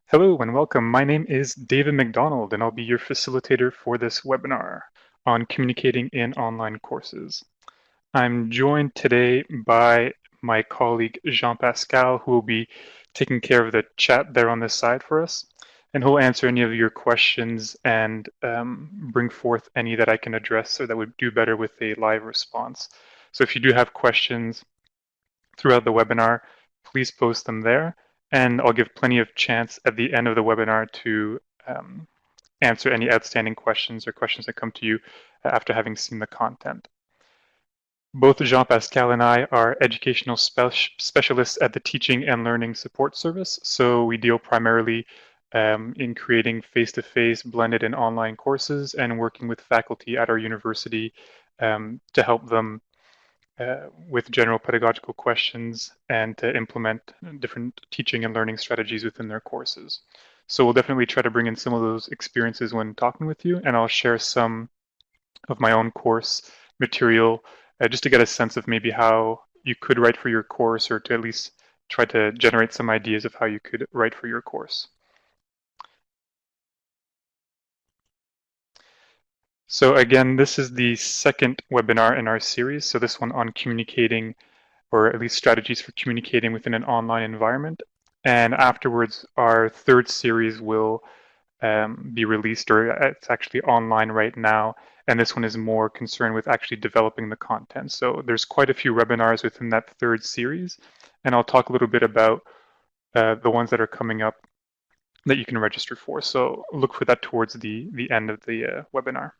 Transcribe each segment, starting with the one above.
Hello and welcome. My name is David McDonald, and I'll be your facilitator for this webinar on communicating in online courses. I'm joined today by my colleague Jean-Pascal, who will be taking care of the chat there on this side for us, and he'll answer any of your questions and bring forth any that I can address or that would do better with a live response. So if you do have questions throughout the webinar, please post them there, and I'll give plenty of chance at the end of the webinar to answer any outstanding questions or questions that come to you after having seen the content. Both Jean-Pascal and I are educational specialists at the Teaching and Learning Support Service, so we deal primarily in creating face-to-face blended and online courses and working with faculty at our university to help them with general pedagogical questions and to implement different teaching and learning strategies within their courses. So we'll definitely try to bring in some of those experiences when talking with you, and I'll share some of my own course material just to get a sense of maybe how you could write for your course, or to at least try to generate some ideas of how you could write for your course. So again, this is the second webinar in our series. So this one on communicating, or at least strategies for communicating within an online environment. And afterwards, our third series will be released, or it's actually online right now. And this one is more concerned with actually developing the content. So there's quite a few webinars within that third series. And I'll talk a little bit about the ones that are coming up that you can register for. So look for that towards the end of the webinar.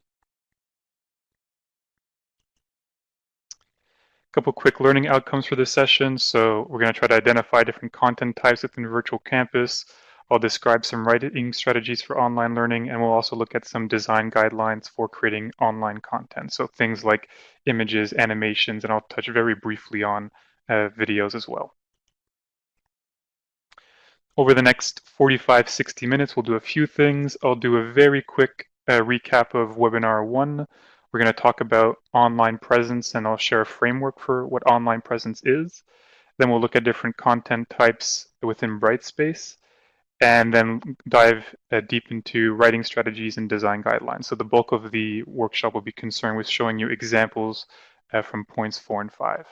Couple quick learning outcomes for this session. So we're going to try to identify different content types within Virtual Campus. I'll describe some writing strategies for online learning, and we'll also look at some design guidelines for creating online content. So things like images, animations, and I'll touch very briefly on videos as well. Over the next 45, 60 minutes, we'll do a few things. I'll do a very quick recap of webinar 1. We're going to talk about online presence, and I'll share a framework for what online presence is. Then we'll look at different content types within Brightspace, and then dive deep into writing strategies and design guidelines. So the bulk of the workshop will be concerned with showing you examples from points 4 and 5.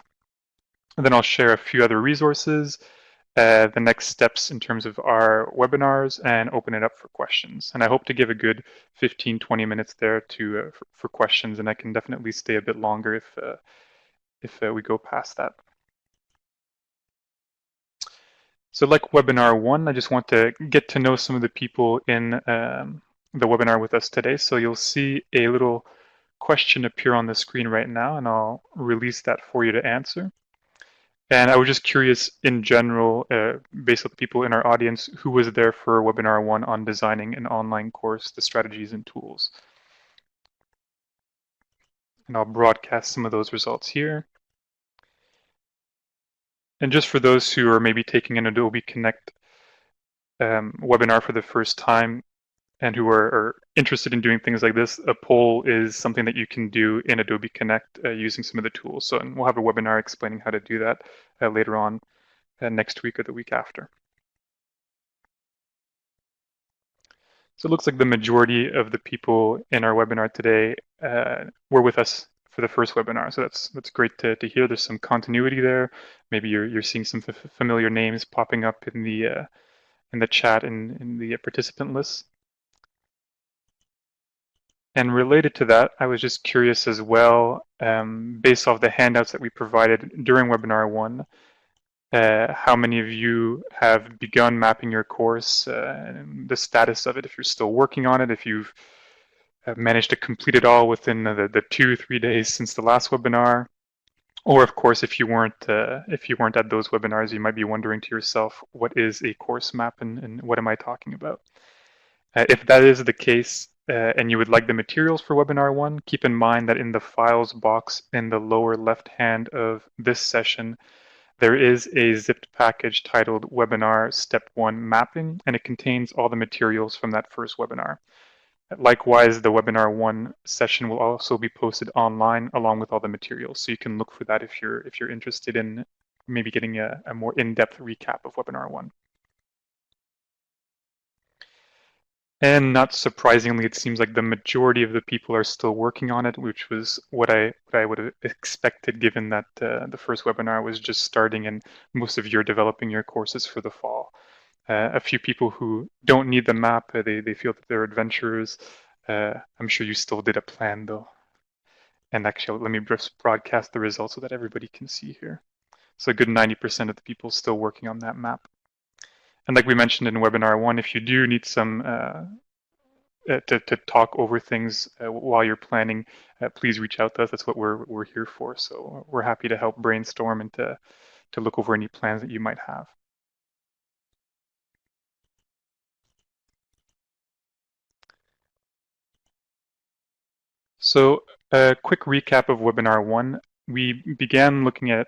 And then I'll share a few other resources, the next steps in terms of our webinars, and open it up for questions. And I hope to give a good 15, 20 minutes there to for questions, and I can definitely stay a bit longer if we go past that. So like webinar 1, I just want to get to know some of the people in the webinar with us today. So you'll see a little question appear on the screen right now, and I'll release that for you to answer. And I was just curious in general, based on the people in our audience, who was there for webinar 1 on designing an online course, the strategies and tools. And I'll broadcast some of those results here. And just for those who are maybe taking an Adobe Connect webinar for the first time and who are interested in doing things like this, a poll is something that you can do in Adobe Connect using some of the tools. So, and we'll have a webinar explaining how to do that later on next week or the week after. So it looks like the majority of the people in our webinar today were with us for the first webinar. So that's great to hear. There's some continuity there. Maybe you're seeing some familiar names popping up in the chat and in the participant list. And related to that, I was just curious as well, based off the handouts that we provided during webinar 1, how many of you have begun mapping your course, and the status of it, if you're still working on it, if you've managed to complete it all within the 2-3 days since the last webinar, or of course, if you weren't at those webinars, you might be wondering to yourself, what is a course map and what am I talking about? If that is the case, and you would like the materials for webinar 1, keep in mind that in the files box in the lower left hand of this session, there is a zipped package titled Webinar Step 1 Mapping, and it contains all the materials from that first webinar. Likewise, the webinar 1 session will also be posted online along with all the materials, so you can look for that if you're interested in maybe getting a more in-depth recap of webinar 1. And not surprisingly, it seems like the majority of the people are still working on it, which was what I would have expected, given that the first webinar was just starting and most of you are developing your courses for the fall. A few people who don't need the map, they feel that they're adventurers. I'm sure you still did a plan though. And actually, let me just broadcast the results so that everybody can see here. So a good 90% of the people still working on that map. And like we mentioned in webinar one, if you do need some to talk over things while you're planning, please reach out to us. That's what we're here for. So we're happy to help brainstorm and to look over any plans that you might have. So a quick recap of webinar one. We began looking at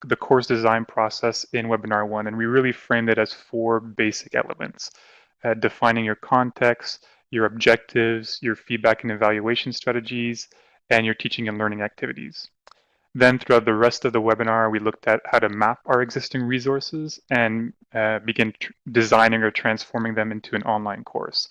the course design process in webinar one, and we really framed it as four basic elements: defining your context, your objectives, your feedback and evaluation strategies, and your teaching and learning activities. Then throughout the rest of the webinar, we looked at how to map our existing resources and begin designing or transforming them into an online course.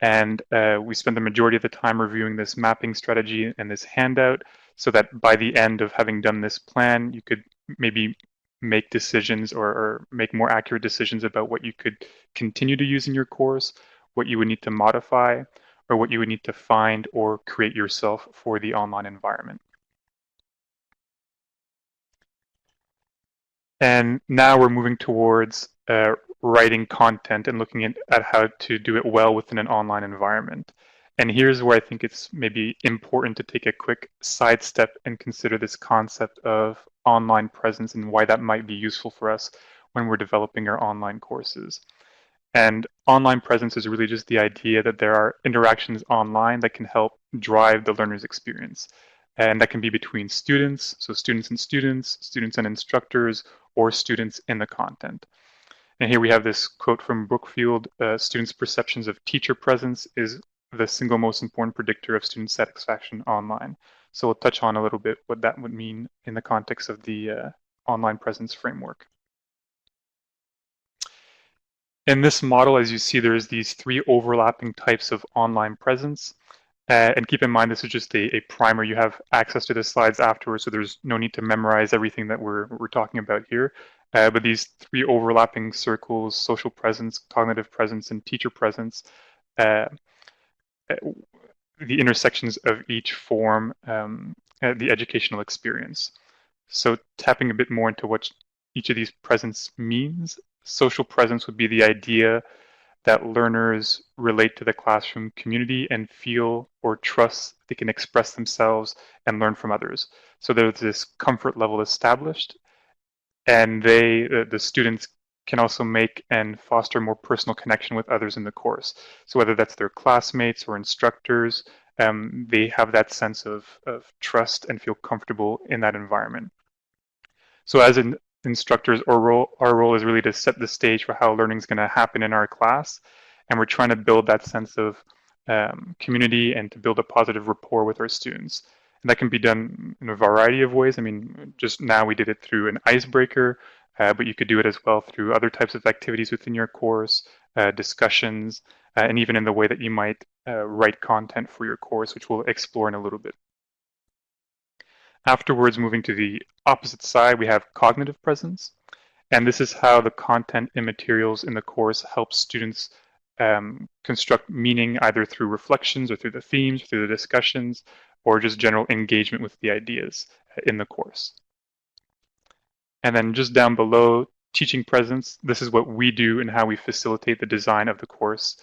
And we spent the majority of the time reviewing this mapping strategy and this handout so that by the end of having done this plan, you could maybe make decisions or make more accurate decisions about what you could continue to use in your course, what you would need to modify, or what you would need to find or create yourself for the online environment. And now we're moving towards writing content and looking at how to do it well within an online environment. And here's where I think it's maybe important to take a quick sidestep and consider this concept of online presence and why that might be useful for us when we're developing our online courses. And online presence is really just the idea that there are interactions online that can help drive the learner's experience. And that can be between students, so students and students, students and instructors, or students in the content. And here we have this quote from Brookfield, students' perceptions of teacher presence is the single most important predictor of student satisfaction online. So we'll touch on a little bit what that would mean in the context of the online presence framework. In this model, as you see, there's these three overlapping types of online presence. And keep in mind, this is just a primer. You have access to the slides afterwards, so there's no need to memorize everything that we're talking about here. But these three overlapping circles, social presence, cognitive presence, and teacher presence, uh, the intersections of each form the educational experience. So tapping a bit more into what each of these presence means, social presence would be the idea that learners relate to the classroom community and feel or trust they can express themselves and learn from others. So there's this comfort level established, and the students can also make and foster more personal connection with others in the course. So whether that's their classmates or instructors, they have that sense of trust and feel comfortable in that environment. So as instructors, our role is really to set the stage for how learning is going to happen in our class. And we're trying to build that sense of community and to build a positive rapport with our students. And that can be done in a variety of ways. I mean, just now we did it through an icebreaker, but you could do it as well through other types of activities within your course, discussions, and even in the way that you might write content for your course, which we'll explore in a little bit. Afterwards, moving to the opposite side, we have cognitive presence. And this is how the content and materials in the course help students construct meaning either through reflections or through the themes, through the discussions, or just general engagement with the ideas in the course. And then just down below, teaching presence. This is what we do and how we facilitate the design of the course,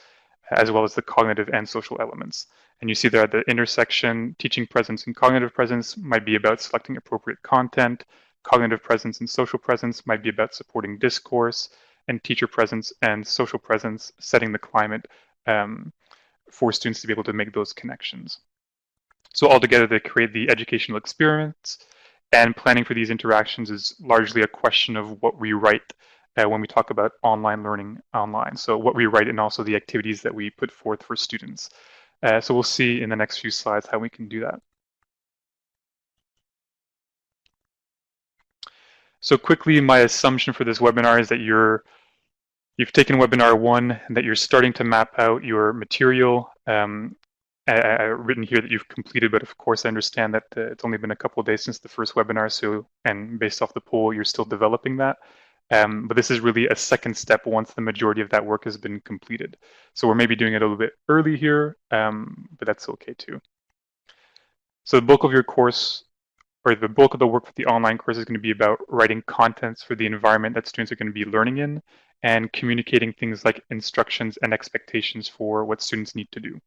as well as the cognitive and social elements. And you see there at the intersection, teaching presence and cognitive presence might be about selecting appropriate content. Cognitive presence and social presence might be about supporting discourse, and teacher presence and social presence setting the climate for students to be able to make those connections. So altogether, they create the educational experience, and planning for these interactions is largely a question of what we write when we talk about online learning online. So what we write and also the activities that we put forth for students. So we'll see in the next few slides how we can do that. So quickly, my assumption for this webinar is that you're You've taken webinar one and that you're starting to map out your material. Written here that you've completed, but of course I understand that it's only been a couple of days since the first webinar, so, and based off the poll, you're still developing that. But this is really a second step once the majority of that work has been completed. So we're maybe doing it a little bit early here, but that's okay too. So the bulk of your course, or the bulk of the work for the online course, is going to be about writing contents for the environment that students are going to be learning in and communicating things like instructions and expectations for what students need to do.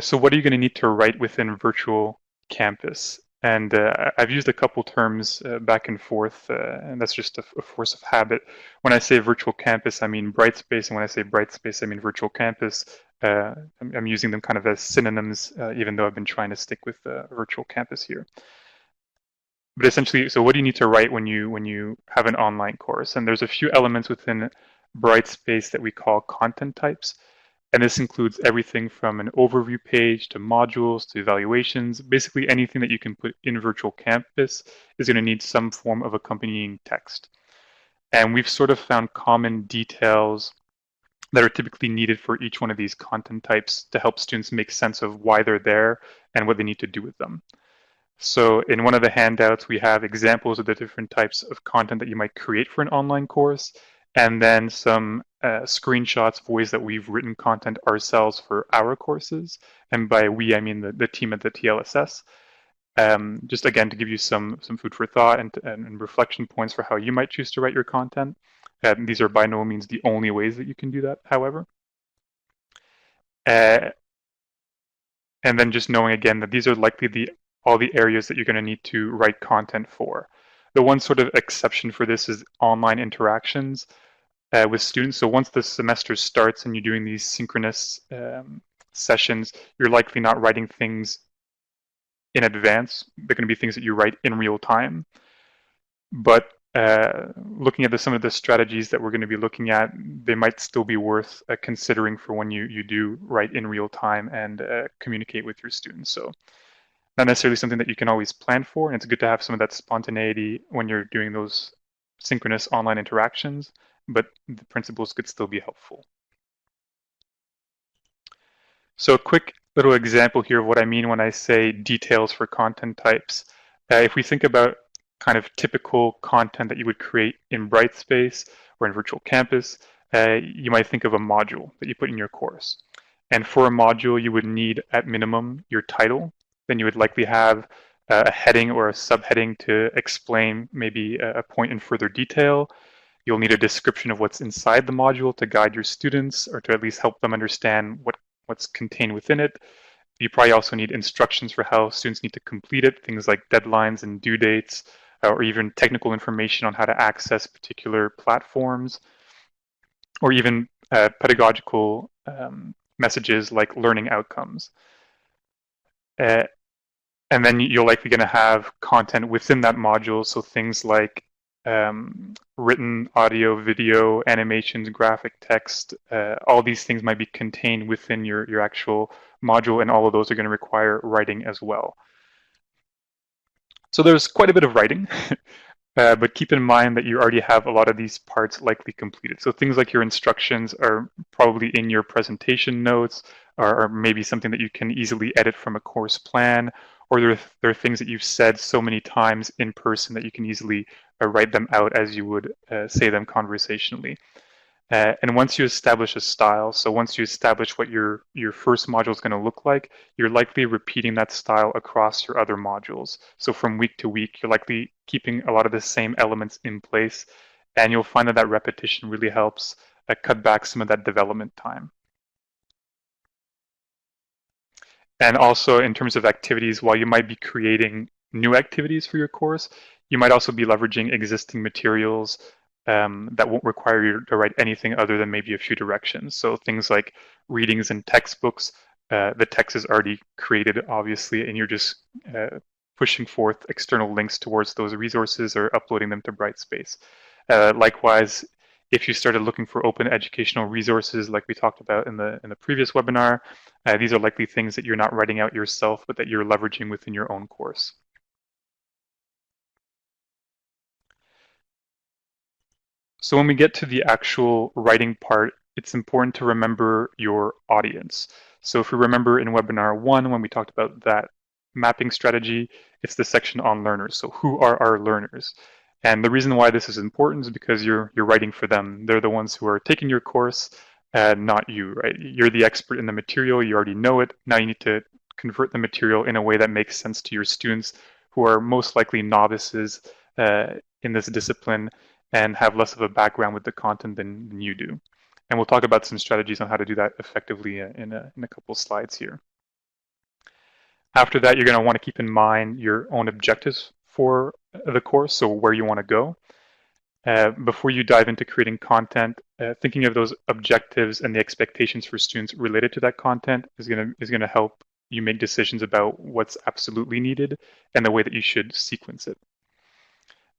So what are you going to need to write within Virtual Campus? And I've used a couple terms back and forth, and that's just a force of habit. When I say Virtual Campus, I mean Brightspace, and when I say Brightspace, I mean Virtual Campus. I'm using them kind of as synonyms, even though I've been trying to stick with Virtual Campus here. But essentially, so what do you need to write when you have an online course? And there's a few elements within Brightspace that we call content types. And this includes everything from an overview page to modules to evaluations. Basically, anything that you can put in Virtual Campus is going to need some form of accompanying text. And we've sort of found common details that are typically needed for each one of these content types to help students make sense of why they're there and what they need to do with them. So in one of the handouts, we have examples of the different types of content that you might create for an online course, and then some screenshots of ways that we've written content ourselves for our courses. And by we, I mean the team at the TLSS. Just again, to give you some food for thought and reflection points for how you might choose to write your content. These are by no means the only ways that you can do that, however. Uh, and then just knowing again that these are likely all the areas that you're going to need to write content for. The one sort of exception for this is online interactions with students. So once the semester starts and you're doing these synchronous sessions, you're likely not writing things in advance. They're going to be things that you write in real time. But looking at some of the strategies that we're going to be looking at, they might still be worth considering for when you do write in real time and communicate with your students. So not necessarily something that you can always plan for, and it's good to have some of that spontaneity when you're doing those synchronous online interactions, but the principles could still be helpful. So a quick little example here of what I mean when I say details for content types. If we think about kind of typical content that you would create in Brightspace or in Virtual Campus, you might think of a module that you put in your course. And for a module, you would need at minimum your title. Then you would likely have a heading or a subheading to explain maybe a point in further detail. You'll need a description of what's inside the module to guide your students or to at least help them understand what's contained within it. You probably also need instructions for how students need to complete it, things like deadlines and due dates, or even technical information on how to access particular platforms, or even pedagogical messages like learning outcomes. And then you're likely going to have content within that module, so things like written audio, video, animations, graphic text, all these things might be contained within your actual module, and all of those are going to require writing as well. So there's quite a bit of writing, but keep in mind that you already have a lot of these parts likely completed. So things like your instructions are probably in your presentation notes, or maybe something that you can easily edit from a course plan, or there are things that you've said so many times in person that you can easily write them out as you would say them conversationally. And once you establish a style, so once you establish what your first module is going to look like, you're likely repeating that style across your other modules. So from week to week, you're likely keeping a lot of the same elements in place, and you'll find that that repetition really helps cut back some of that development time. And also in terms of activities, while you might be creating new activities for your course, you might also be leveraging existing materials that won't require you to write anything other than maybe a few directions. So things like readings and textbooks, the text is already created, obviously, and you're just pushing forth external links towards those resources or uploading them to Brightspace. Likewise, if you started looking for open educational resources like we talked about in the previous webinar, these are likely things that you're not writing out yourself, but that you're leveraging within your own course. So when we get to the actual writing part, it's important to remember your audience. So if we remember in webinar 1, when we talked about that mapping strategy, it's the section on learners. So who are our learners? And the reason why this is important is because you're writing for them. They're the ones who are taking your course, not you, right? You're the expert in the material. You already know it. Now you need to convert the material in a way that makes sense to your students who are most likely novices in this discipline and have less of a background with the content than you do. And we'll talk about some strategies on how to do that effectively in a couple slides here. After that, you're going to want to keep in mind your own objectives for the course, so where you want to go. Before you dive into creating content, thinking of those objectives and the expectations for students related to that content is going to help you make decisions about what's absolutely needed and the way that you should sequence it.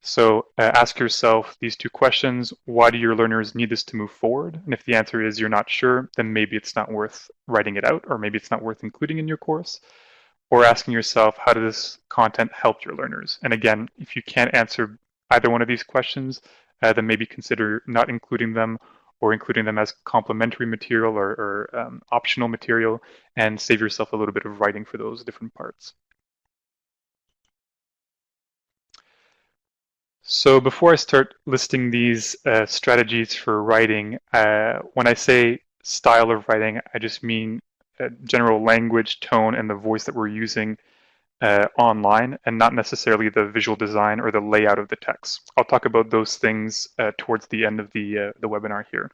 So ask yourself these two questions. Why do your learners need this to move forward? And if the answer is you're not sure, then maybe it's not worth writing it out, or maybe it's not worth including in your course. Or asking yourself, how does this content help your learners? And again, if you can't answer either one of these questions, then maybe consider not including them or including them as complementary material or optional material, and save yourself a little bit of writing for those different parts. So before I start listing these strategies for writing, when I say style of writing, I just mean general language, tone, and the voice that we're using online, and not necessarily the visual design or the layout of the text. I'll talk about those things towards the end of the webinar here.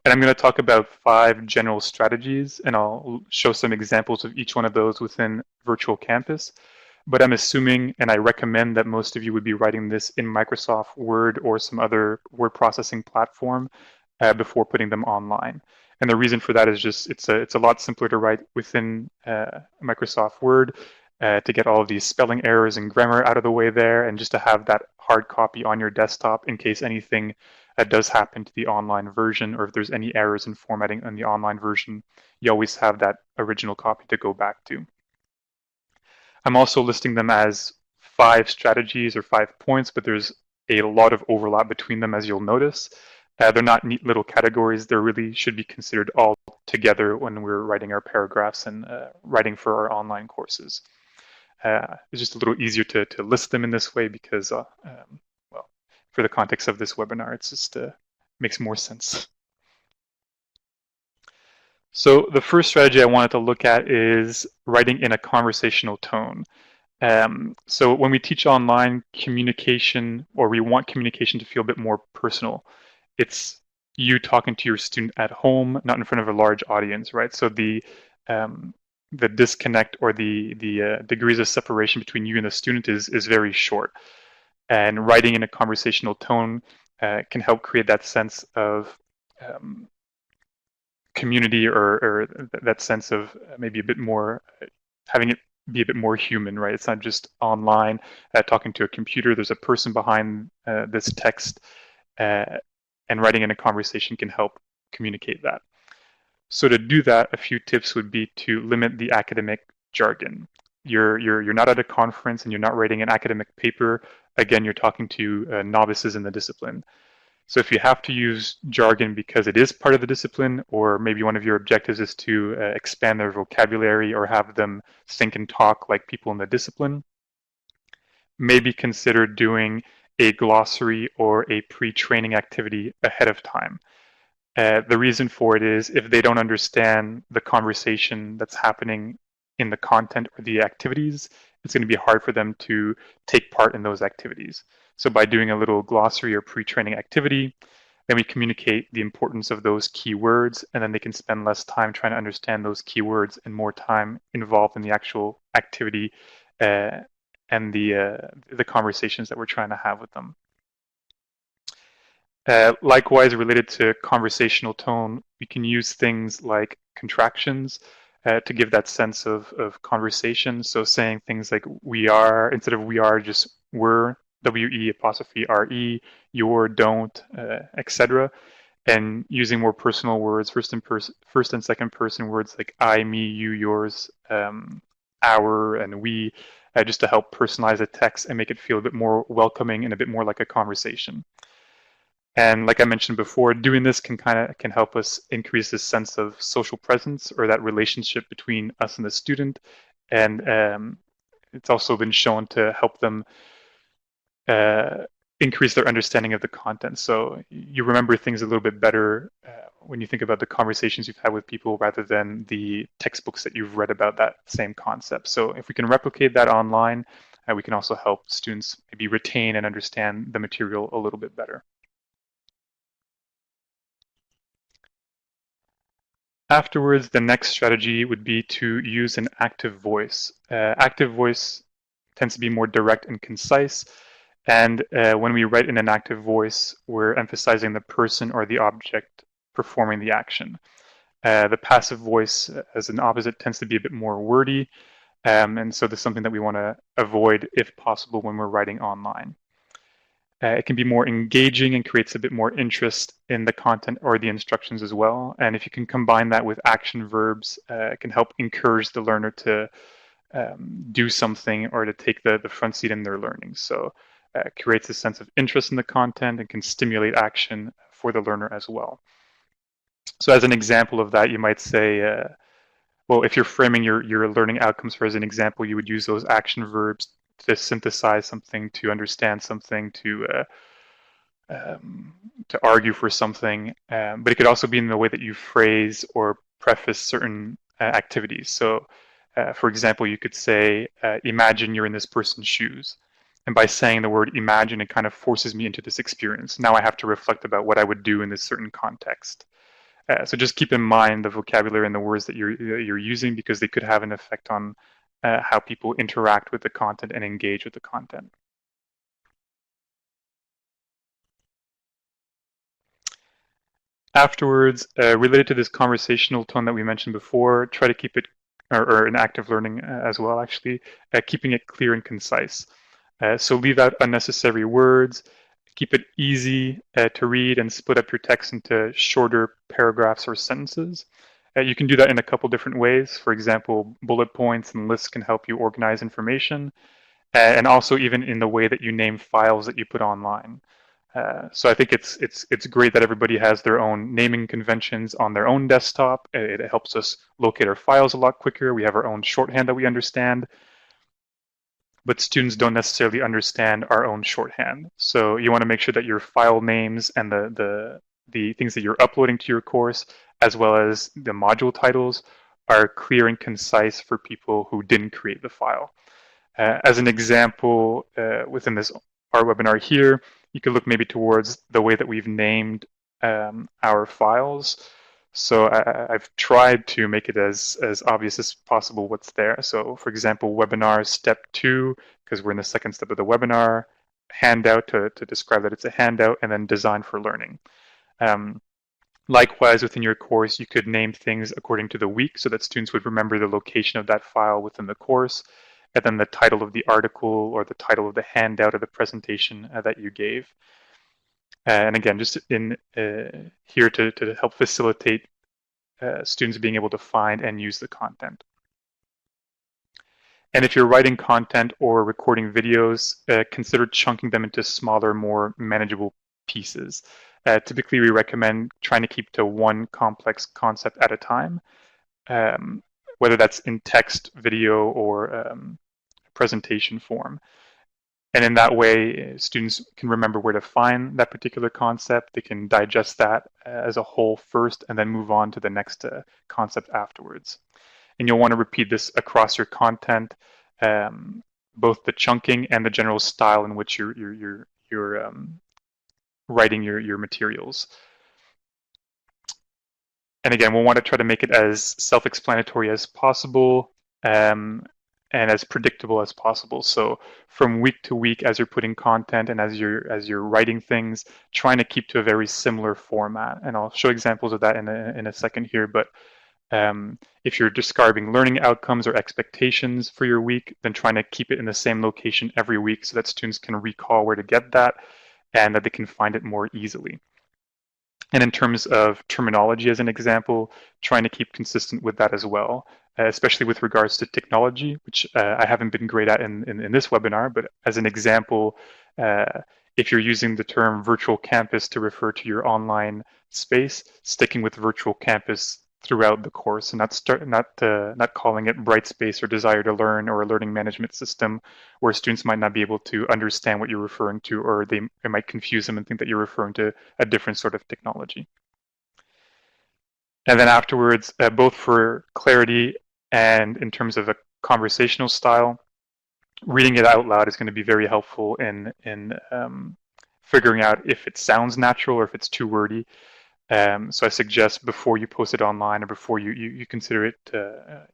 And I'm going to talk about 5 general strategies, and I'll show some examples of each one of those within Virtual Campus. But I'm assuming, and I recommend that most of you would be writing this in Microsoft Word or some other word processing platform before putting them online. And the reason for that is just it's a lot simpler to write within Microsoft Word to get all of these spelling errors and grammar out of the way there, and just to have that hard copy on your desktop in case anything does happen to the online version, or if there's any errors in formatting on the online version, you always have that original copy to go back to. I'm also listing them as 5 strategies or 5 points, but there's a lot of overlap between them, as you'll notice. They're not neat little categories. They really should be considered all together when we're writing our paragraphs and writing for our online courses. It's just a little easier to list them in this way because, well, for the context of this webinar, it's just makes more sense. So the first strategy I wanted to look at is writing in a conversational tone. So when we teach online communication, or we want communication to feel a bit more personal, it's you talking to your student at home, not in front of a large audience, right? So the disconnect or the degrees of separation between you and the student is very short. And writing in a conversational tone can help create that sense of community, or that sense of maybe a bit more, having it be a bit more human, right? It's not just online talking to a computer. There's a person behind this text, and writing in a conversation can help communicate that. So to do that, a few tips would be to limit the academic jargon. You're not at a conference and you're not writing an academic paper. Again, you're talking to novices in the discipline. So if you have to use jargon because it is part of the discipline, or maybe one of your objectives is to expand their vocabulary or have them think and talk like people in the discipline, maybe consider doing a glossary or a pre-training activity ahead of time. The reason for it is if they don't understand the conversation that's happening in the content or the activities, it's going to be hard for them to take part in those activities. So by doing a little glossary or pre-training activity, then we communicate the importance of those keywords, and then they can spend less time trying to understand those keywords and more time involved in the actual activity and the conversations that we're trying to have with them. Likewise, related to conversational tone, we can use things like contractions to give that sense of conversation. So saying things like we are, instead of we are, just we're, W-E apostrophe R-E, your, don't, etc. And using more personal words, first and second person words like I, me, you, yours, our, and we, just to help personalize the text and make it feel a bit more welcoming and a bit more like a conversation. And like I mentioned before, doing this can help us increase this sense of social presence or that relationship between us and the student. And it's also been shown to help them uh, increase their understanding of the content. So you remember things a little bit better when you think about the conversations you've had with people rather than the textbooks that you've read about that same concept. So if we can replicate that online, we can also help students maybe retain and understand the material a little bit better. Afterwards, the next strategy would be to use an active voice. Active voice tends to be more direct and concise. And when we write in an active voice, we're emphasizing the person or the object performing the action. The passive voice, as an opposite, tends to be a bit more wordy. And so this is something that we want to avoid if possible when we're writing online. It can be more engaging and creates a bit more interest in the content or the instructions as well. And if you can combine that with action verbs, it can help encourage the learner to do something or to take the front seat in their learning. So it creates a sense of interest in the content and can stimulate action for the learner as well. So as an example of that, you might say, well, if you're framing your learning outcomes for as an example, you would use those action verbs to synthesize something, to understand something, to argue for something. But it could also be in the way that you phrase or preface certain activities. So, for example, you could say, imagine you're in this person's shoes. And by saying the word imagine, it kind of forces me into this experience. Now I have to reflect about what I would do in this certain context. So just keep in mind the vocabulary and the words that you're using because they could have an effect on how people interact with the content and engage with the content. Afterwards, related to this conversational tone that we mentioned before, try to keep it, or in active learning as well, actually, keeping it clear and concise. So leave out unnecessary words, keep it easy to read, and split up your text into shorter paragraphs or sentences. You can do that in a couple different ways. For example, bullet points and lists can help you organize information, and also even in the way that you name files that you put online. So I think it's great that everybody has their own naming conventions on their own desktop. It helps us locate our files a lot quicker. We have our own shorthand that we understand, but students don't necessarily understand our own shorthand. So you want to make sure that your file names and the things that you're uploading to your course, as well as the module titles, are clear and concise for people who didn't create the file. As an example, within this our webinar here, you could look maybe towards the way that we've named our files. So I've tried to make it as obvious as possible what's there. So for example, webinar step 2, because we're in the second step of the webinar, handout to describe that it's a handout, and then design for learning. Likewise, within your course, you could name things according to the week so that students would remember the location of that file within the course, and then the title of the article or the title of the handout or the presentation that you gave. And again, just in here to help facilitate students being able to find and use the content. And if you're writing content or recording videos, consider chunking them into smaller, more manageable pieces. Typically, we recommend trying to keep to one complex concept at a time, whether that's in text, video, or presentation form. And in that way, students can remember where to find that particular concept. They can digest that as a whole first and then move on to the next concept afterwards. And you'll want to repeat this across your content, both the chunking and the general style in which you're writing your materials. And again, we'll want to try to make it as self-explanatory as possible, and as predictable as possible. So from week to week, as you're putting content and as you're writing things, trying to keep to a very similar format. And I'll show examples of that in a second here. But if you're describing learning outcomes or expectations for your week, then trying to keep it in the same location every week so that students can recall where to get that and that they can find it more easily. And in terms of terminology, as an example, trying to keep consistent with that as well, especially with regards to technology, which I haven't been great at in this webinar, but as an example, If you're using the term virtual campus to refer to your online space, sticking with virtual campus throughout the course, and not calling it Brightspace or Desire to Learn or a learning management system, where students might not be able to understand what you're referring to, or it might confuse them and think that you're referring to a different sort of technology. And then afterwards, both for clarity and in terms of a conversational style, reading it out loud is going to be very helpful in figuring out if it sounds natural or if it's too wordy. So I suggest before you post it online or before you consider it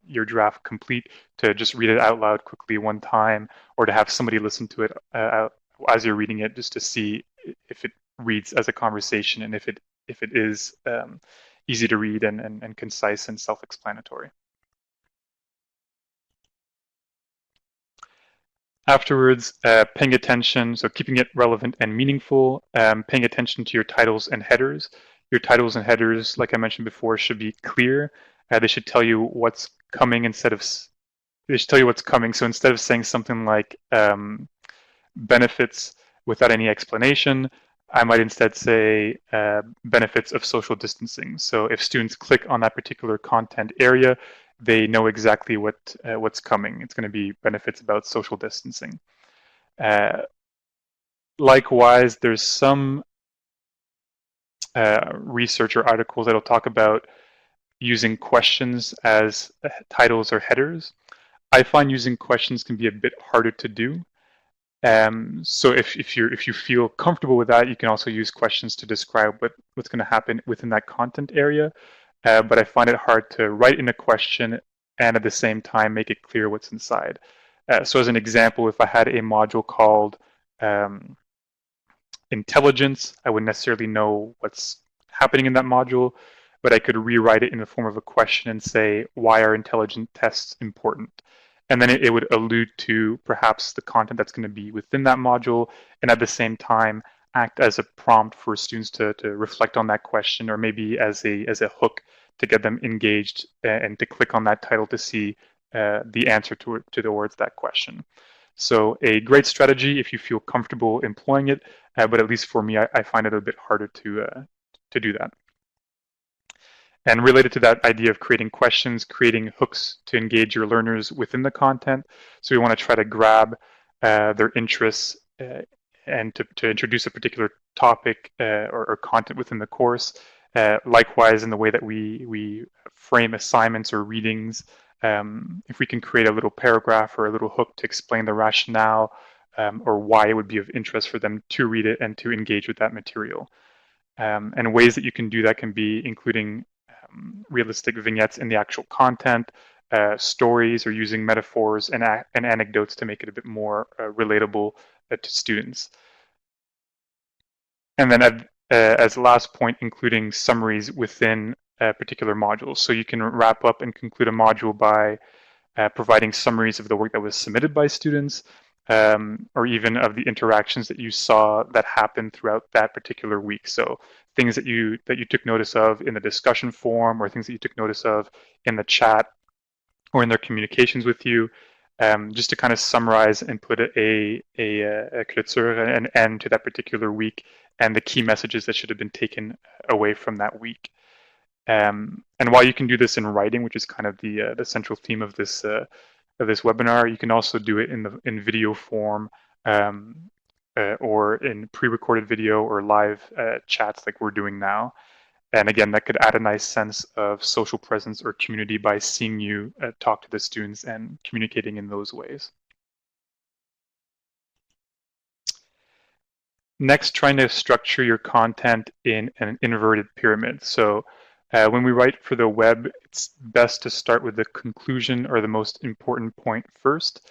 your draft complete, to just read it out loud quickly one time, or to have somebody listen to it as you're reading it, just to see if it reads as a conversation and if it is easy to read and concise and self-explanatory. Afterwards, paying attention, so keeping it relevant and meaningful, paying attention to your titles and headers. Your titles and headers, like I mentioned before, should be clear. They should tell you what's coming they should tell you what's coming. So instead of saying something like benefits without any explanation, I might instead say benefits of social distancing. So if students click on that particular content area, they know exactly what's coming. It's going to be benefits about social distancing. Likewise, there's some research or articles that'll talk about using questions as titles or headers. I find using questions can be a bit harder to do. So if you feel comfortable with that, you can also use questions to describe what's going to happen within that content area. But I find it hard to write in a question and at the same time make it clear what's inside. So as an example, if I had a module called intelligence, I wouldn't necessarily know what's happening in that module, but I could rewrite it in the form of a question and say, why are intelligent tests important? And then it would allude to perhaps the content that's going to be within that module, and at the same time act as a prompt for students to reflect on that question, or maybe as a hook to get them engaged and to click on that title to see the answer towards that question. So a great strategy if you feel comfortable employing it, but at least for me, I find it a bit harder to do that. And related to that idea of creating questions, creating hooks to engage your learners within the content. So we want to try to grab their interests and to introduce a particular topic or content within the course. Likewise, in the way that we frame assignments or readings, if we can create a little paragraph or a little hook to explain the rationale or why it would be of interest for them to read it and to engage with that material. And ways that you can do that can be including realistic vignettes in the actual content, stories, or using metaphors and anecdotes to make it a bit more relatable to students. And then as a last point, including summaries within particular modules. So you can wrap up and conclude a module by providing summaries of the work that was submitted by students, or even of the interactions that you saw that happened throughout that particular week. So things that you took notice of in the discussion forum, or things that you took notice of in the chat or in their communications with you, just to kind of summarize and put a clôture, an end to that particular week, and the key messages that should have been taken away from that week. And while you can do this in writing, which is kind of the central theme of this webinar, you can also do it in video form, or in pre-recorded video or live chats like we're doing now. And again, that could add a nice sense of social presence or community by seeing you talk to the students and communicating in those ways. Next, trying to structure your content in an inverted pyramid. So when we write for the web, it's best to start with the conclusion or the most important point first,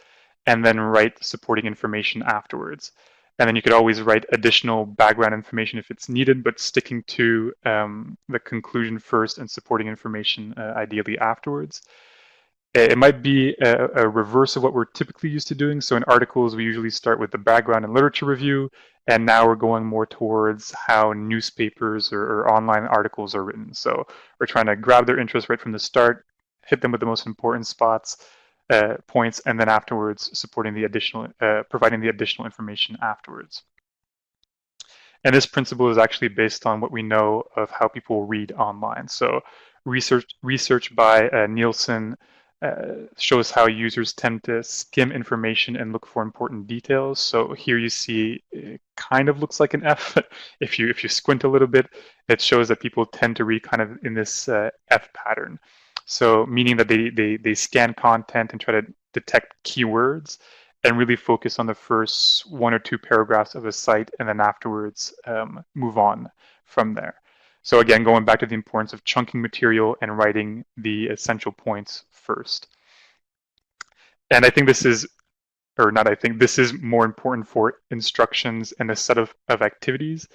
and then write supporting information afterwards. And then you could always write additional background information if it's needed, but sticking to the conclusion first and supporting information ideally afterwards. It might be a reverse of what we're typically used to doing. So in articles, we usually start with the background and literature review, and now we're going more towards how newspapers or online articles are written. So we're trying to grab their interest right from the start, hit them with the most important points, and then afterwards supporting the additional, providing the additional information afterwards. And this principle is actually based on what we know of how people read online. So research by Nielsen shows how users tend to skim information and look for important details. So here you see it kind of looks like an F. If you squint a little bit, it shows that people tend to read kind of in this F pattern. So meaning that they scan content and try to detect keywords and really focus on the first one or two paragraphs of a site, and then afterwards move on from there. So again, going back to the importance of chunking material and writing the essential points first. And I think this is, or not I think, this is more important for instructions and a set of activities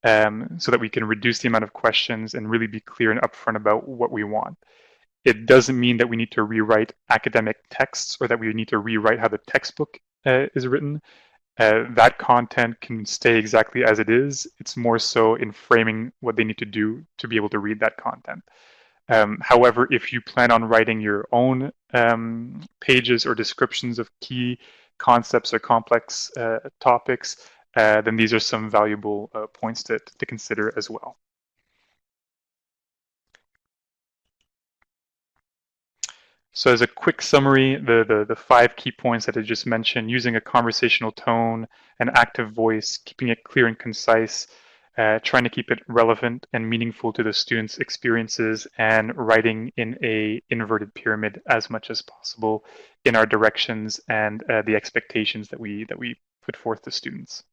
so that we can reduce the amount of questions and really be clear and upfront about what we want. It doesn't mean that we need to rewrite academic texts or that we need to rewrite how the textbook is written. That content can stay exactly as it is. It's more so in framing what they need to do to be able to read that content. However, if you plan on writing your own pages or descriptions of key concepts or complex topics, then these are some valuable points to consider as well. So as a quick summary, the 5 key points that I just mentioned: using a conversational tone, an active voice, keeping it clear and concise, trying to keep it relevant and meaningful to the students' experiences, and writing in a inverted pyramid as much as possible in our directions and the expectations that we put forth to students.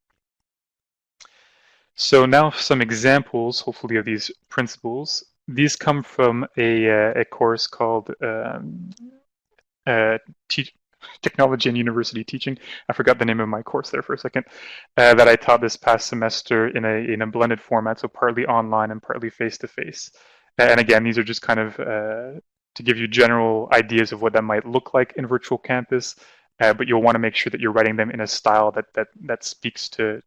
So now some examples, hopefully, of these principles. These come from a course called uh, Technology and University Teaching. I forgot the name of my course there for a second, that I taught this past semester in a blended format, so partly online and partly face-to-face. And again, these are just kind of to give you general ideas of what that might look like in virtual campus, but you'll want to make sure that you're writing them in a style that speaks to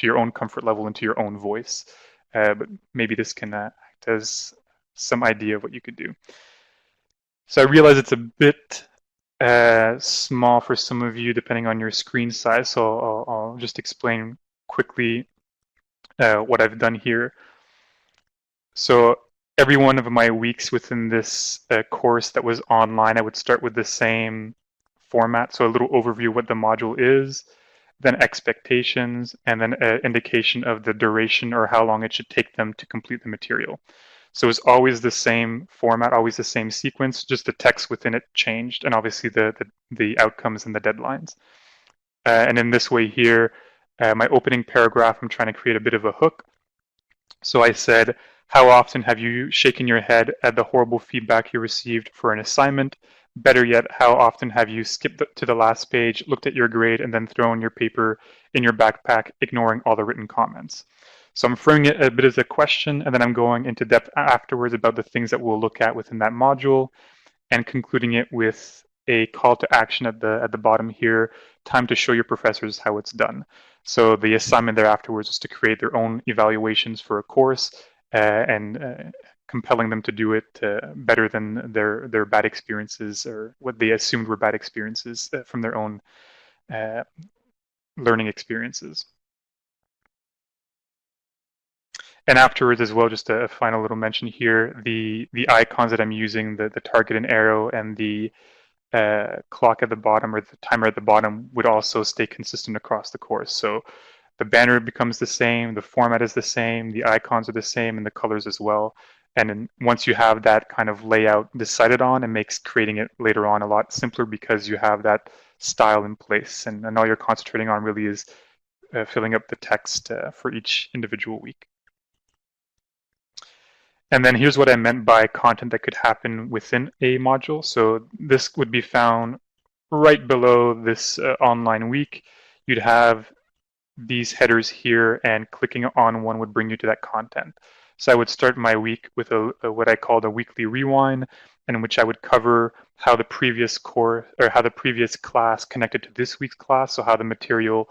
your own comfort level and to your own voice. But maybe this can act as some idea of what you could do. So I realize it's a bit small for some of you, depending on your screen size. So I'll just explain quickly what I've done here. So every one of my weeks within this course that was online, I would start with the same format. So a little overview of what the module is, then expectations, and then an indication of the duration or how long it should take them to complete the material. So it's always the same format, always the same sequence, just the text within it changed, and obviously the outcomes and the deadlines. And in this way here, my opening paragraph, I'm trying to create a bit of a hook. So I said, how often have you shaken your head at the horrible feedback you received for an assignment? Better yet, how often have you skipped to the last page, looked at your grade, and then thrown your paper in your backpack, ignoring all the written comments? So I'm framing it a bit as a question, and then I'm going into depth afterwards about the things that we'll look at within that module, and concluding it with a call to action at the bottom here: time to show your professors how it's done. So the assignment there afterwards is to create their own evaluations for a course, and compelling them to do it better than their bad experiences, or what they assumed were bad experiences from their own learning experiences. And afterwards as well, just a final little mention here, the icons that I'm using, the target and arrow and the clock at the bottom or the timer at the bottom would also stay consistent across the course. So the banner becomes the same, the format is the same, the icons are the same, and the colors as well. And then once you have that kind of layout decided on, it makes creating it later on a lot simpler because you have that style in place. And all you're concentrating on really is filling up the text for each individual week. And then here's what I meant by content that could happen within a module. So this would be found right below this online week. You'd have these headers here, and clicking on one would bring you to that content. So I would start my week with what I called a weekly rewind, in which I would cover how the previous course or how the previous class connected to this week's class. So how the material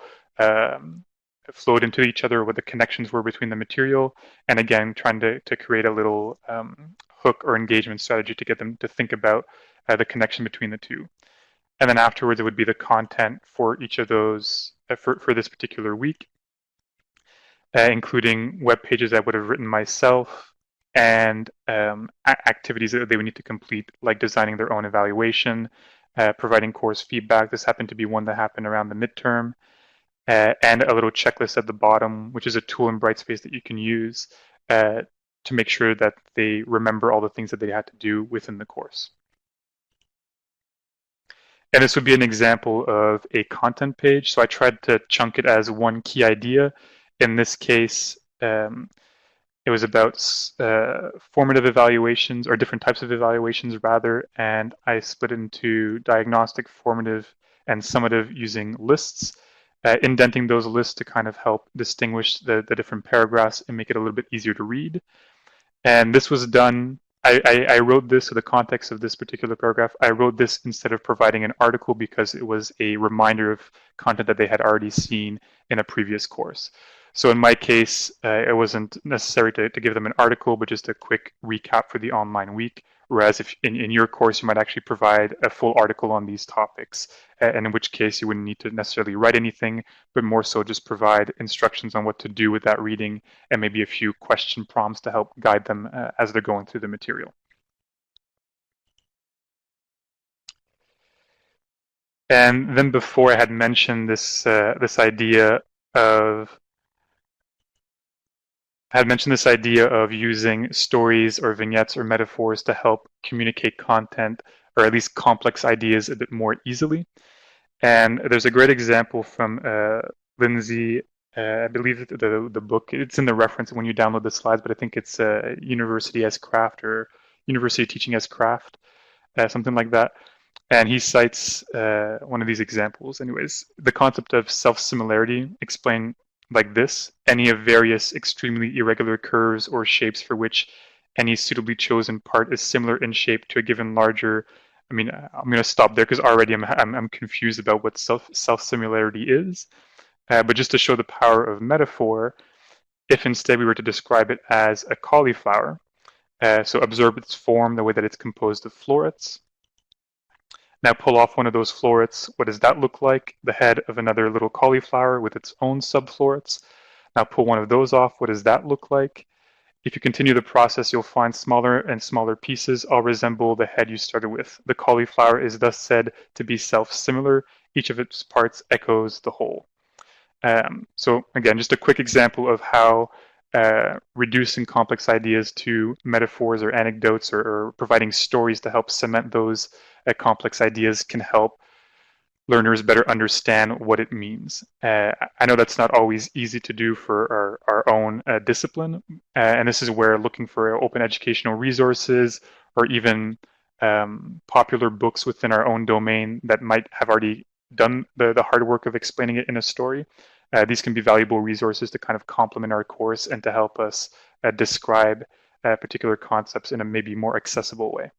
flowed into each other, what the connections were between the material, and again, trying to create a little hook or engagement strategy to get them to think about the connection between the two. And then afterwards, it would be the content for each of those for this particular week. including web pages I would have written myself and activities that they would need to complete, like designing their own evaluation, providing course feedback. This happened to be one that happened around the midterm, and a little checklist at the bottom, which is a tool in Brightspace that you can use to make sure that they remember all the things that they had to do within the course. And this would be an example of a content page. So I tried to chunk it as one key idea. In this case, it was about formative evaluations, or different types of evaluations rather, and I split it into diagnostic, formative, and summative using lists, indenting those lists to kind of help distinguish the different paragraphs and make it a little bit easier to read. And this was done, I wrote this, so the context of this particular paragraph, I wrote this instead of providing an article because it was a reminder of content that they had already seen in a previous course. So in my case, it wasn't necessary to give them an article, but just a quick recap for the online week. Whereas if in your course, you might actually provide a full article on these topics, and in which case you wouldn't need to necessarily write anything, but more so just provide instructions on what to do with that reading and maybe a few question prompts to help guide them as they're going through the material. And then before I had mentioned this idea of using stories or vignettes or metaphors to help communicate content, or at least complex ideas, a bit more easily. And there's a great example from Lindsay. I believe the book, it's in the reference when you download the slides, but I think it's University as Craft or University Teaching as Craft, something like that. And he cites one of these examples. Anyways, the concept of self-similarity explained like this: any of various extremely irregular curves or shapes for which any suitably chosen part is similar in shape to a given larger. I mean, I'm going to stop there because already I'm confused about what self-similarity is. But just to show the power of metaphor, if instead we were to describe it as a cauliflower, so observe its form, the way that it's composed of florets. Now pull off one of those florets. What does that look like? The head of another little cauliflower with its own subflorets. Now pull one of those off. What does that look like? If you continue the process, you'll find smaller and smaller pieces all resemble the head you started with. The cauliflower is thus said to be self-similar. Each of its parts echoes the whole. So again, just a quick example of how reducing complex ideas to metaphors or anecdotes, or providing stories to help cement those complex ideas can help learners better understand what it means. I know that's not always easy to do for our own discipline, and this is where looking for open educational resources or even popular books within our own domain that might have already done the hard work of explaining it in a story. These can be valuable resources to kind of complement our course and to help us describe particular concepts in a maybe more accessible way.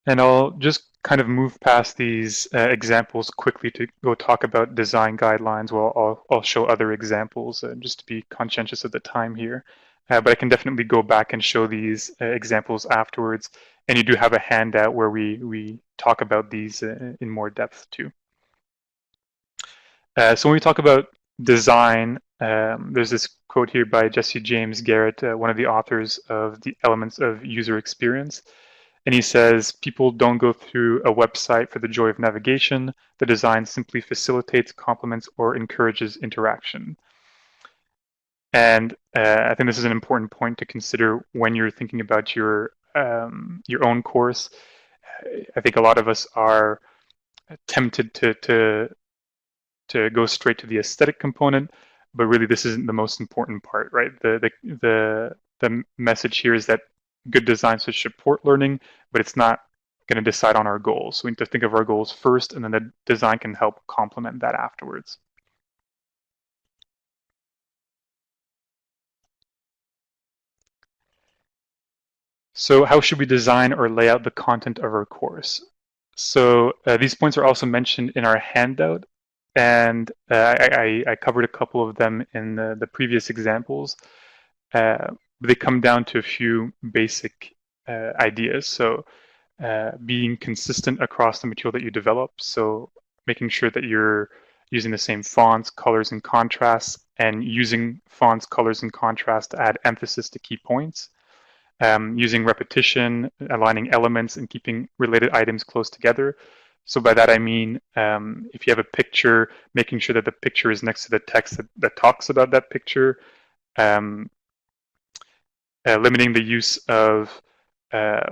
And I'll just kind of move past these examples quickly to go talk about design guidelines. Well, I'll show other examples just to be conscientious of the time here. But I can definitely go back and show these examples afterwards. And you do have a handout where we talk about these in more depth too. So when we talk about design, there's this quote here by Jesse James Garrett, one of the authors of The Elements of User Experience. And he says, people don't go through a website for the joy of navigation. The design simply facilitates, complements, or encourages interaction. And I think this is an important point to consider when you're thinking about your own course. I think a lot of us are tempted to go straight to the aesthetic component, but really this isn't the most important part, right? The message here is that good design should support learning, but it's not going to decide on our goals. So we need to think of our goals first, and then the design can help complement that afterwards. So how should we design or lay out the content of our course? So these points are also mentioned in our handout, and I covered a couple of them in the previous examples. They come down to a few basic ideas. So being consistent across the material that you develop. So making sure that you're using the same fonts, colors, and contrasts, and using fonts, colors, and contrast to add emphasis to key points. Using repetition, aligning elements, and keeping related items close together. So by that I mean, if you have a picture, making sure that the picture is next to the text that talks about that picture, um, limiting the use of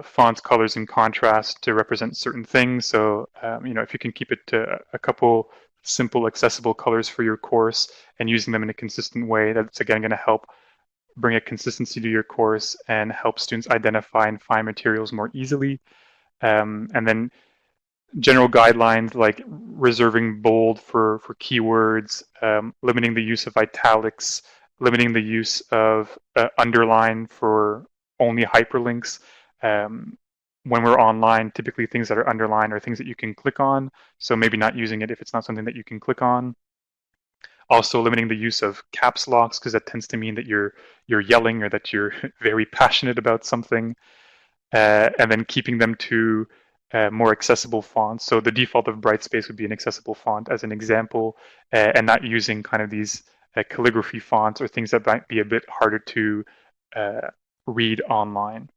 fonts, colors, and contrast to represent certain things. So, if you can keep it to a couple simple, accessible colors for your course and using them in a consistent way, that's again going to help bring a consistency to your course and help students identify and find materials more easily. And then general guidelines like reserving bold for keywords, limiting the use of italics, limiting the use of underline for only hyperlinks. When we're online, typically things that are underlined are things that you can click on, so maybe not using it if it's not something that you can click on. Also limiting the use of caps locks, because that tends to mean that you're yelling or that you're very passionate about something. And then keeping them to more accessible fonts. So the default of Brightspace would be an accessible font as an example, and not using kind of these calligraphy fonts or things that might be a bit harder to read online.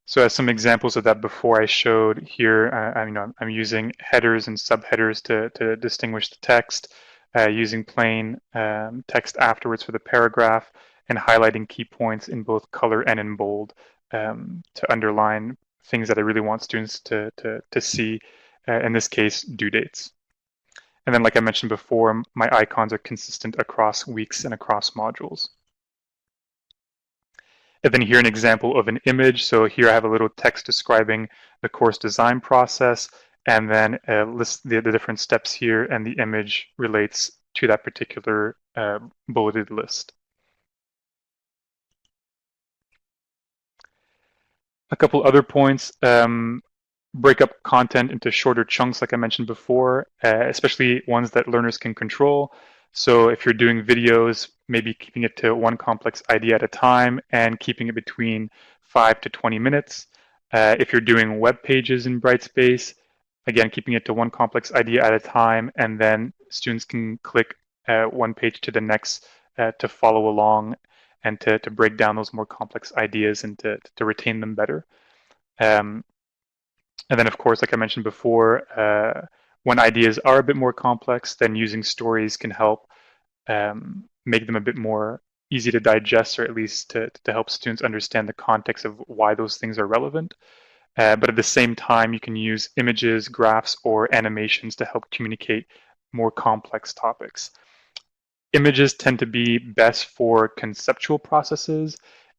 So as some examples of that before I showed here, I'm using headers and subheaders to distinguish the text, using plain text afterwards for the paragraph, and highlighting key points in both color and in bold to underline things that I really want students to see, in this case, due dates. And then like I mentioned before, my icons are consistent across weeks and across modules. And then here an example of an image. So here I have a little text describing the course design process, and then list the different steps here, and the image relates to that particular bulleted list. A couple other points. Break up content into shorter chunks, like I mentioned before, especially ones that learners can control. So if you're doing videos, maybe keeping it to one complex idea at a time and keeping it between 5 to 20 minutes. If you're doing web pages in Brightspace, again, keeping it to one complex idea at a time, and then students can click one page to the next to follow along and to break down those more complex ideas and to retain them better. And then, of course, like I mentioned before, when ideas are a bit more complex, then using stories can help make them a bit more easy to digest, or at least to help students understand the context of why those things are relevant. But at the same time, you can use images, graphs, or animations to help communicate more complex topics. Images tend to be best for conceptual processes,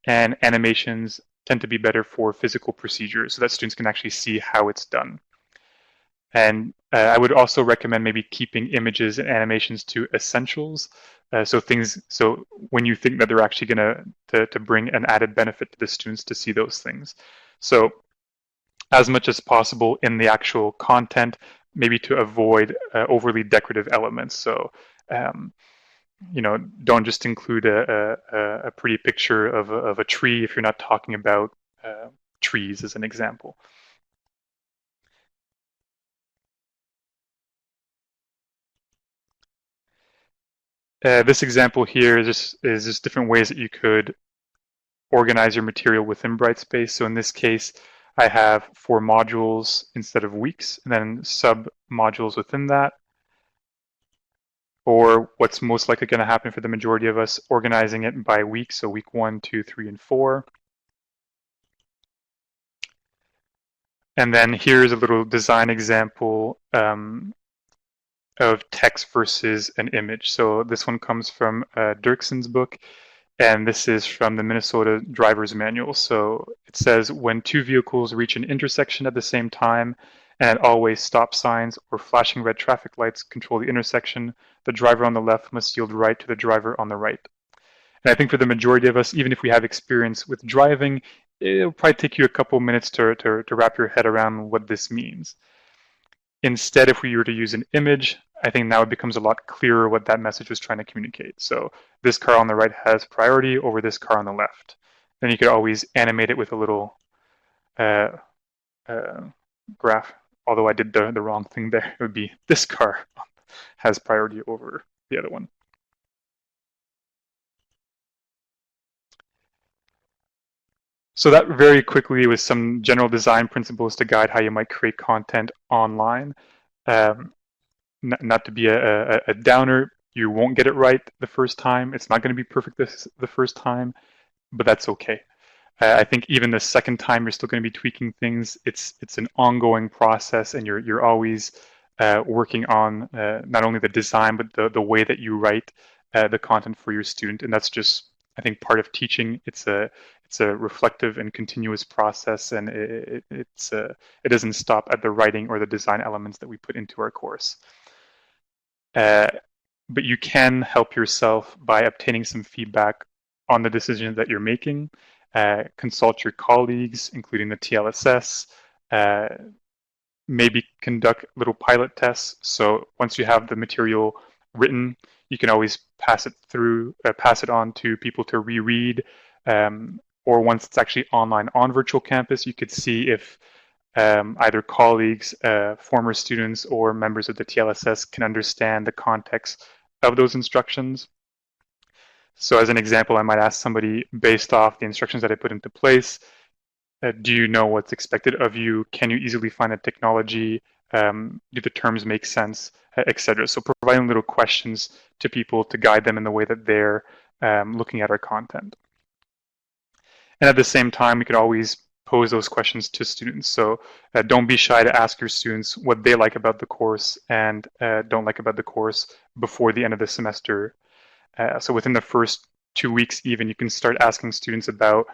and animations tend to be better for physical procedures so that students can actually see how it's done. And I would also recommend maybe keeping images and animations to essentials. So when you think that they're actually going to bring an added benefit to the students to see those things. So as much as possible in the actual content, maybe to avoid overly decorative elements. So don't just include a pretty picture of a tree if you're not talking about trees, as an example. This example here is just different ways that you could organize your material within Brightspace. So in this case, I have 4 modules instead of weeks, and then sub-modules within that. Or what's most likely going to happen for the majority of us, organizing it by week, so week 1, 2, 3, and 4. And then here's a little design example of text versus an image. So this one comes from Dirkson's book, and this is from the Minnesota Driver's Manual. So it says, when 2 vehicles reach an intersection at the same time, and always stop signs or flashing red traffic lights control the intersection, the driver on the left must yield right to the driver on the right. And I think for the majority of us, even if we have experience with driving, it'll probably take you a couple minutes to wrap your head around what this means. Instead, if we were to use an image, I think now it becomes a lot clearer what that message was trying to communicate. So this car on the right has priority over this car on the left. Then you could always animate it with a little uh, uh, graph, although I did the wrong thing there. It would be this car has priority over the other one. So that very quickly was some general design principles to guide how you might create content online. Um, not to be a downer, you won't get it right the first time. It's not going to be perfect the first time, but that's okay. I think even the second time you're still going to be tweaking things. It's an ongoing process, and you're always working on not only the design but the way that you write the content for your student, and that's just I think part of teaching. It's a reflective and continuous process, and it doesn't stop at the writing or the design elements that we put into our course. Uh, but you can help yourself by obtaining some feedback on the decisions that you're making. Consult your colleagues, including the TLSS. Uh, maybe conduct little pilot tests. So once you have the material written, you can always pass it on to people to reread. Or once it's actually online on virtual campus, you could see if either colleagues, former students, or members of the TLSS can understand the context of those instructions. So as an example, I might ask somebody, based off the instructions that I put into place, do you know what's expected of you? Can you easily find the technology? Do the terms make sense, etc. So providing little questions to people to guide them in the way that they're looking at our content. And at the same time, we could always pose those questions to students. So don't be shy to ask your students what they like about the course and don't like about the course before the end of the semester. So within the first 2 weeks even, you can start asking students about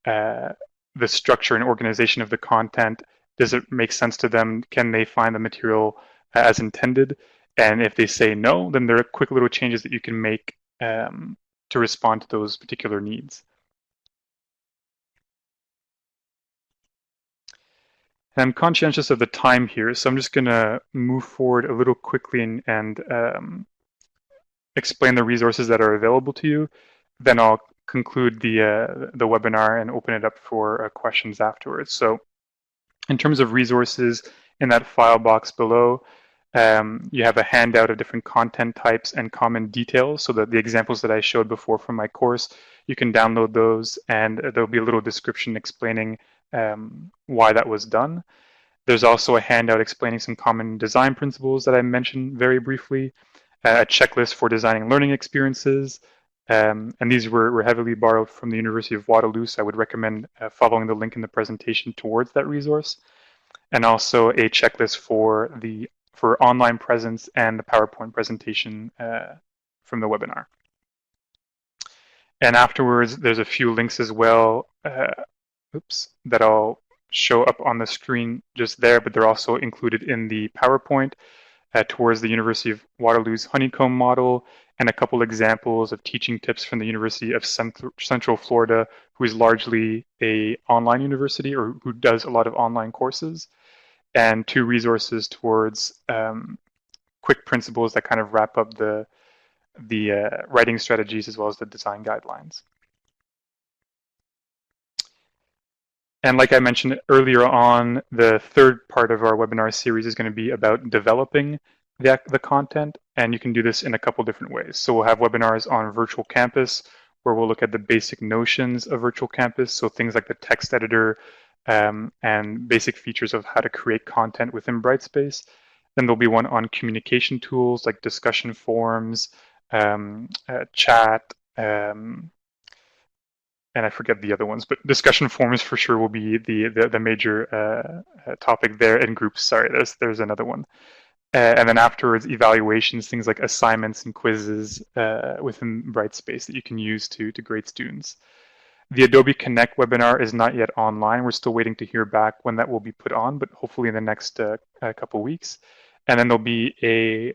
the structure and organization of the content. Does it make sense to them? Can they find the material as intended? And if they say no, then there are quick little changes that you can make to respond to those particular needs. And I'm conscientious of the time here, so I'm just going to move forward a little quickly and explain the resources that are available to you. Then I'll conclude the webinar and open it up for questions afterwards. So in terms of resources, in that file box below, you have a handout of different content types and common details. So that the examples that I showed before from my course, you can download those, and there'll be a little description explaining why that was done. There's also a handout explaining some common design principles that I mentioned very briefly, a checklist for designing learning experiences, and these were heavily borrowed from the University of Waterloo, so I would recommend following the link in the presentation towards that resource, and also a checklist for online presence and the PowerPoint presentation from the webinar. And afterwards, there's a few links as well, that I'll show up on the screen just there, but they're also included in the PowerPoint towards the University of Waterloo's honeycomb model, and a couple examples of teaching tips from the University of Central Florida, who is largely an online university or who does a lot of online courses, and 2 resources towards quick principles that kind of wrap up the writing strategies as well as the design guidelines. And like I mentioned earlier on, the third part of our webinar series is going to be about developing the content, and you can do this in a couple different ways. So we'll have webinars on Virtual Campus, where we'll look at the basic notions of Virtual Campus, so things like the text editor and basic features of how to create content within Brightspace. Then there'll be one on communication tools like discussion forums, chat, and I forget the other ones, but discussion forums for sure will be the major topic there, and groups. Sorry, there's another one. And then afterwards, evaluations, things like assignments and quizzes within Brightspace that you can use to grade students. The Adobe Connect webinar is not yet online. We're still waiting to hear back when that will be put on, but hopefully in the next couple weeks. And then there'll be a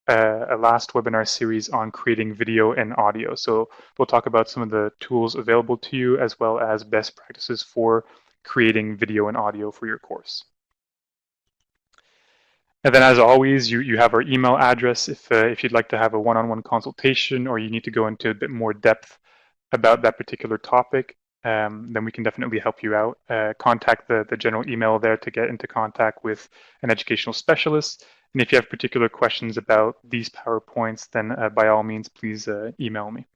last webinar series on creating video and audio. So we'll talk about some of the tools available to you, as well as best practices for creating video and audio for your course. And then, as always, you have our email address if you'd like to have a one-on-one consultation, or you need to go into a bit more depth about that particular topic. then we can definitely help you out. Contact the general email there to get into contact with an educational specialist. And if you have particular questions about these PowerPoints, then by all means, please email me.